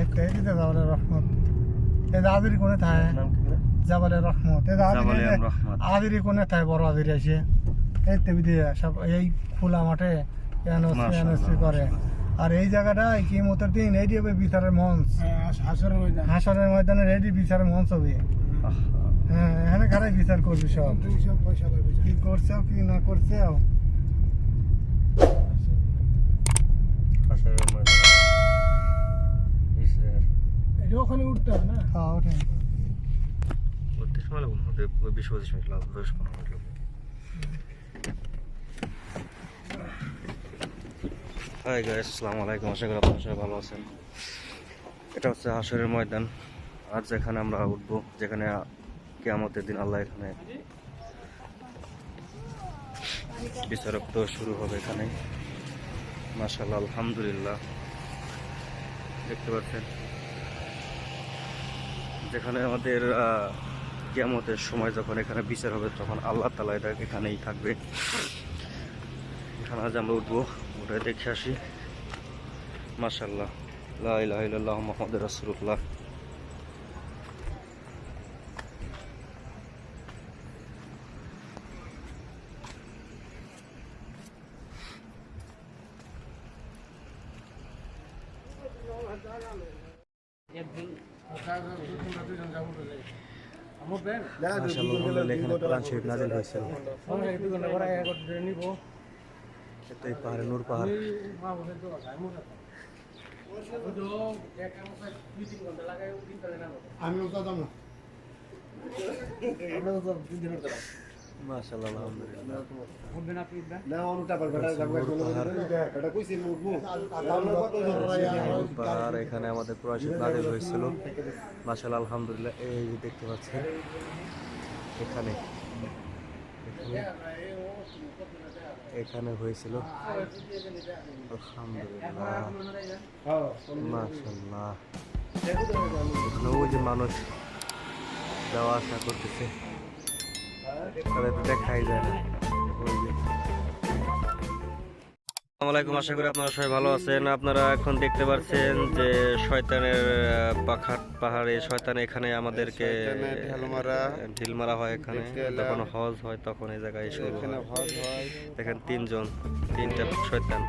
এই দিতে জাবালে রহমত এই আদির কোনে থাকে জাবালে রহমত এই আদির কোনে থাকে বড় আদির আছে এই তেবিদে সব এই খোলা মাঠে এনএসসি করে আর এই জায়গাটা কিয়ামতের দিন এই হবে বিচারের মঞ্চ হাসরের ময়দানে রেডি বিচারের মঞ্চ হবে হ্যাঁ এখানে কারাই বিচার করবি সব কি করছে কি না করছে ওখানে উঠতে হবে না হ্যাঁ ওঠে উঠতে সময় লাগবে 20-25 মিনিট লাগবে 10-15 মিনিট লাগবে। হাই গাইস, আসসালামু আলাইকুম। আশা করি আপনারা সবাই ভালো আছেন। এটা হচ্ছে হাশরের ময়দান। আর যেখানে আমরা উঠবো, যেখানে কিয়ামতের দিন আল্লাহ এখানে বিচারক তো শুরু হবে এখানে। মাশাআল্লাহ, আলহামদুলিল্লাহ। দেখতে পাচ্ছেন যেখানে আমাদের কিয়ামতের সময় যখন এখানে বিচার হবে তখন আল্লাহ তাআলা এখানেই থাকবে। এখানে আজ আমরা উঠবো, উঠে দেখে আসি। মাশাআল্লাহ, লা ইলাহা ইল্লাল্লাহ মুহাম্মাদুর রাসূলুল্লাহ। পাহাড়ে নূর পাহাড় মাশাআল্লাহ, আলহামদুলিল্লাহ। এখানে আমাদের প্রয়াসিত নাজিল হয়েছিল। মাশাআল্লাহ, আলহামদুলিল্লাহ। এই যে দেখতে পাচ্ছেন এখানে এখানে হয়েছিল। আলহামদুলিল্লাহ, মাশাআল্লাহ। এখানে ওই যে মানুষ যাওয়া আসা করতেছে, তাদের দেখাই যায় না। আসসালামু আলাইকুম, আশা করি আপনারা সবাই ভালো আছেন। আপনারা এখন দেখতে পাচ্ছেন যে শয়তানের পাহাড়ে শয়তান এখানে আমাদেরকে ঢিল মারা হয়। এখানে যখন হজ হয় তখন এই জায়গায় শুরু হয়। দেখেন তিনটা শয়তান